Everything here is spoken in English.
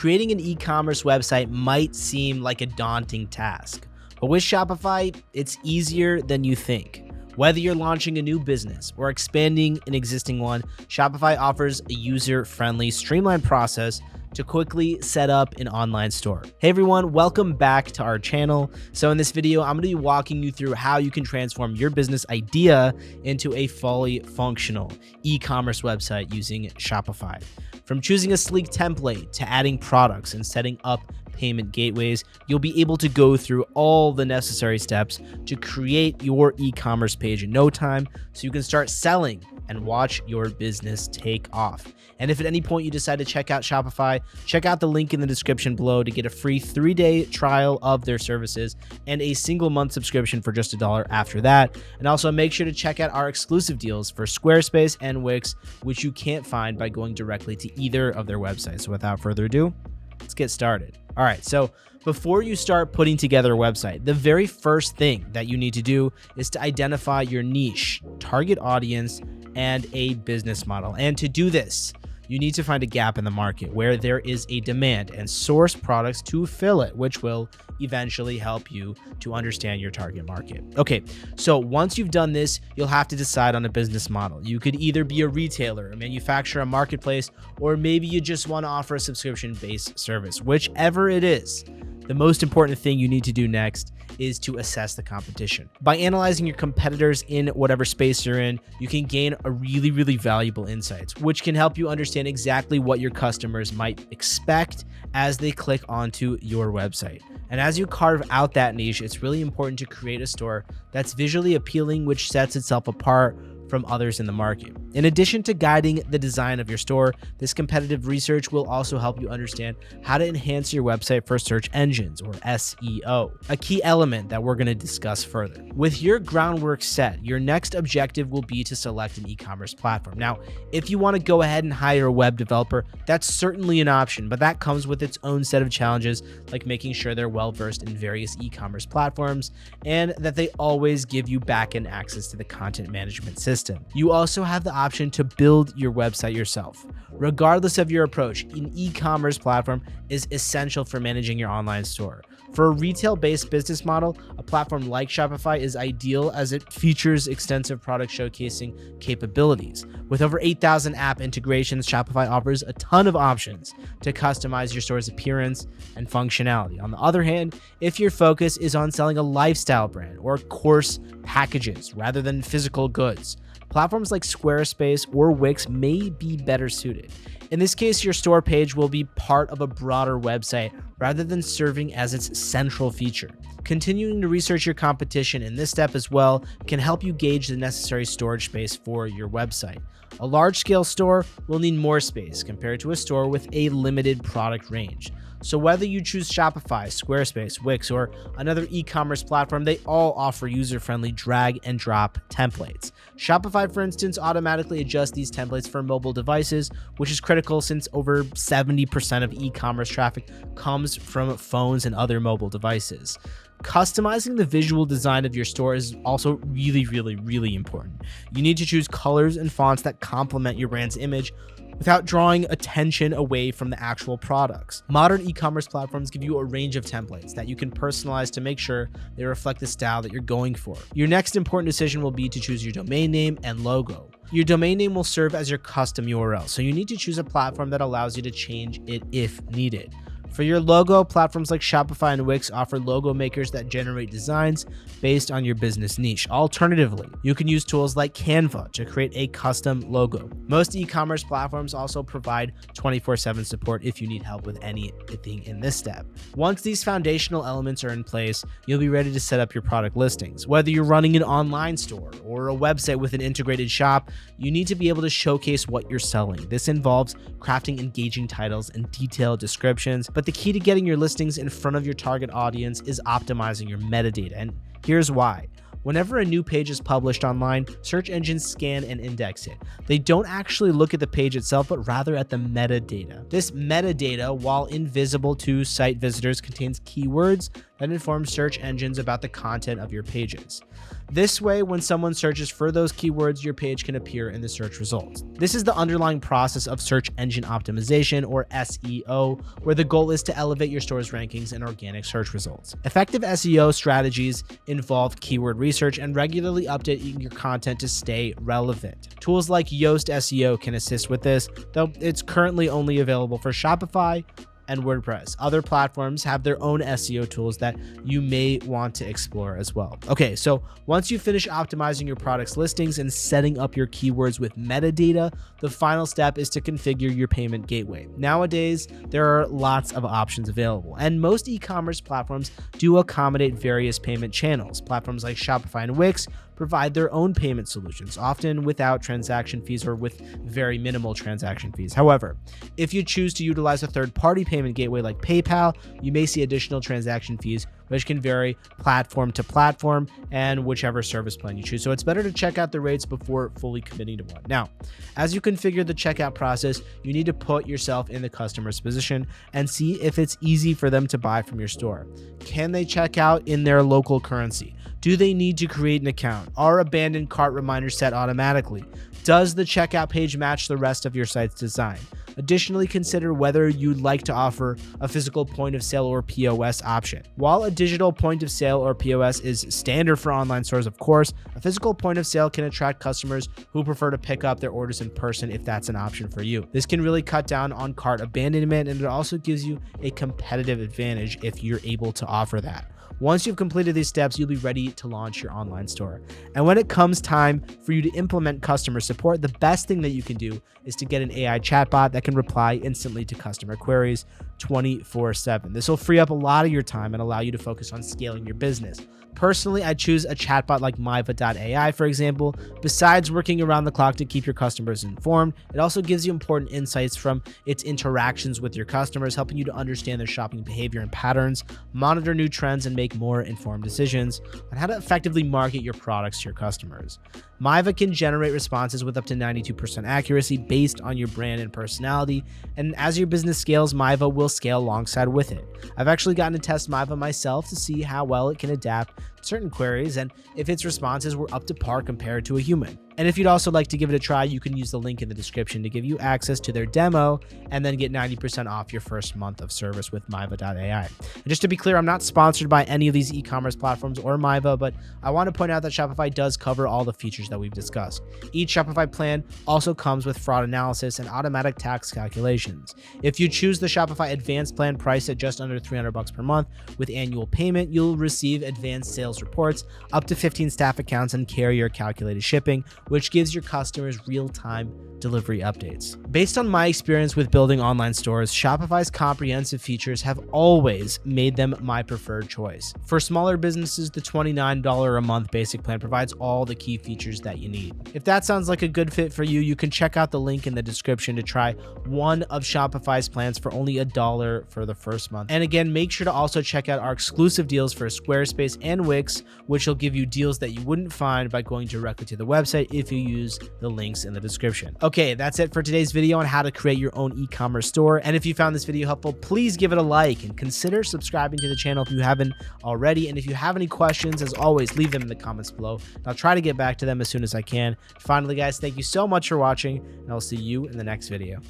Creating an e-commerce website might seem like a daunting task, but with Shopify, it's easier than you think. Whether you're launching a new business or expanding an existing one, Shopify offers a user-friendly, streamlined process to quickly set up an online store. Hey everyone, welcome back to our channel. So in this video, I'm going to be walking you through how you can transform your business idea into a fully functional e-commerce website using Shopify. From choosing a sleek template to adding products and setting up payment gateways, you'll be able to go through all the necessary steps to create your e-commerce page in no time so you can start selling and watch your business take off. And if at any point you decide to check out Shopify, check out the link in the description below to get a free 3-day trial of their services and a single month subscription for just $1 after that. And also make sure to check out our exclusive deals for Squarespace and Wix, which you can't find by going directly to either of their websites. So without further ado, let's get started. All right, so before you start putting together a website, the very first thing that you need to do is to identify your niche, target audience, and a business model. And to do this, you need to find a gap in the market where there is a demand and source products to fill it, which will eventually help you to understand your target market. Okay, so once you've done this, you'll have to decide on a business model. You could either be a retailer, a manufacturer, a marketplace, or maybe you just want to offer a subscription-based service. Whichever it is, the most important thing you need to do next is to assess the competition. By analyzing your competitors in whatever space you're in, you can gain a really valuable insights, which can help you understand exactly what your customers might expect as they click onto your website. And as you carve out that niche, it's really important to create a store that's visually appealing, which sets itself apart from others in the market. In addition to guiding the design of your store, this competitive research will also help you understand how to enhance your website for search engines or SEO, a key element that we're going to discuss further. With your groundwork set, your next objective will be to select an e-commerce platform. Now, if you want to go ahead and hire a web developer, that's certainly an option, but that comes with its own set of challenges, like making sure they're well-versed in various e-commerce platforms and that they always give you back-end access to the content management system. You also have the option to build your website yourself. Regardless of your approach, an e-commerce platform is essential for managing your online store. For a retail-based business model, a platform like Shopify is ideal as it features extensive product showcasing capabilities. With over 8,000 app integrations, Shopify offers a ton of options to customize your store's appearance and functionality. On the other hand, if your focus is on selling a lifestyle brand or course packages rather than physical goods, platforms like Squarespace or Wix may be better suited. In this case, your store page will be part of a broader website rather than serving as its central feature. Continuing to research your competition in this step as well can help you gauge the necessary storage space for your website. A large-scale store will need more space compared to a store with a limited product range. So whether you choose Shopify, Squarespace, Wix, or another e-commerce platform, they all offer user-friendly drag and drop templates. Shopify, for instance, automatically adjusts these templates for mobile devices, which is critical since over 70% of e-commerce traffic comes from phones and other mobile devices. Customizing the visual design of your store is also really important. You need to choose colors and fonts that complement your brand's image without drawing attention away from the actual products. Modern e-commerce platforms give you a range of templates that you can personalize to make sure they reflect the style that you're going for. Your next important decision will be to choose your domain name and logo. Your domain name will serve as your custom URL, so you need to choose a platform that allows you to change it if needed. For your logo, platforms like Shopify and Wix offer logo makers that generate designs based on your business niche. Alternatively, you can use tools like Canva to create a custom logo. Most e-commerce platforms also provide 24/7 support if you need help with anything in this step. Once these foundational elements are in place, you'll be ready to set up your product listings. Whether you're running an online store or a website with an integrated shop, you need to be able to showcase what you're selling. This involves crafting engaging titles and detailed descriptions, but the key to getting your listings in front of your target audience is optimizing your metadata, and here's why. Whenever a new page is published online, search engines scan and index it. They don't actually look at the page itself, but rather at the metadata. This metadata, while invisible to site visitors, contains keywords that informs search engines about the content of your pages. This way, when someone searches for those keywords, your page can appear in the search results. This is the underlying process of search engine optimization, or SEO, where the goal is to elevate your store's rankings and organic search results. Effective SEO strategies involve keyword research and regularly updating your content to stay relevant. Tools like Yoast SEO can assist with this, though it's currently only available for Shopify and WordPress. Other platforms have their own SEO tools that you may want to explore as well. Okay, so once you finish optimizing your product's listings and setting up your keywords with metadata, the final step is to configure your payment gateway. Nowadays, there are lots of options available, and most e-commerce platforms do accommodate various payment channels. Platforms like Shopify and Wix provide their own payment solutions, often without transaction fees or with very minimal transaction fees. However, if you choose to utilize a third-party payment gateway like PayPal, you may see additional transaction fees, which can vary platform to platform and whichever service plan you choose. So it's better to check out the rates before fully committing to one. Now, as you configure the checkout process, you need to put yourself in the customer's position and see if it's easy for them to buy from your store. Can they check out in their local currency? Do they need to create an account? Are abandoned cart reminders set automatically? Does the checkout page match the rest of your site's design? Additionally, consider whether you'd like to offer a physical point of sale or POS option. While a digital point of sale or POS is standard for online stores, of course, a physical point of sale can attract customers who prefer to pick up their orders in person if that's an option for you. This can really cut down on cart abandonment, and it also gives you a competitive advantage if you're able to offer that. Once you've completed these steps, you'll be ready to launch your online store. And when it comes time for you to implement customer support, the best thing that you can do is to get an AI chatbot that can reply instantly to customer queries 24/7. This will free up a lot of your time and allow you to focus on scaling your business. Personally, I choose a chatbot like Myva.ai, for example. Besides working around the clock to keep your customers informed, it also gives you important insights from its interactions with your customers, helping you to understand their shopping behavior and patterns, monitor new trends, and make more informed decisions on how to effectively market your products to your customers. Myva can generate responses with up to 92% accuracy based on your brand and personality, and as your business scales, Myva will scale alongside with it. I've actually gotten to test Myva myself to see how well it can adapt to certain queries and if its responses were up to par compared to a human. And if you'd also like to give it a try, you can use the link in the description to give you access to their demo and then get 90% off your first month of service with Myva.ai. And just to be clear, I'm not sponsored by any of these e-commerce platforms or Myva, but I want to point out that Shopify does cover all the features that we've discussed. Each Shopify plan also comes with fraud analysis and automatic tax calculations. If you choose the Shopify Advanced plan priced at just under $300 per month with annual payment, you'll receive advanced sales reports, up to 15 staff accounts, and carrier calculated shipping, which gives your customers real-time delivery updates. Based on my experience with building online stores, Shopify's comprehensive features have always made them my preferred choice. For smaller businesses, the $29 a month basic plan provides all the key features that you need. If that sounds like a good fit for you, you can check out the link in the description to try one of Shopify's plans for only $1 for the first month. And again, make sure to also check out our exclusive deals for Squarespace and Wix, which will give you deals that you wouldn't find by going directly to the website if you use the links in the description. Okay, that's it for today's video on how to create your own e-commerce store. And if you found this video helpful, please give it a like and consider subscribing to the channel if you haven't already. And if you have any questions, as always, leave them in the comments below. And I'll try to get back to them as soon as I can. Finally, guys, thank you so much for watching, and I'll see you in the next video.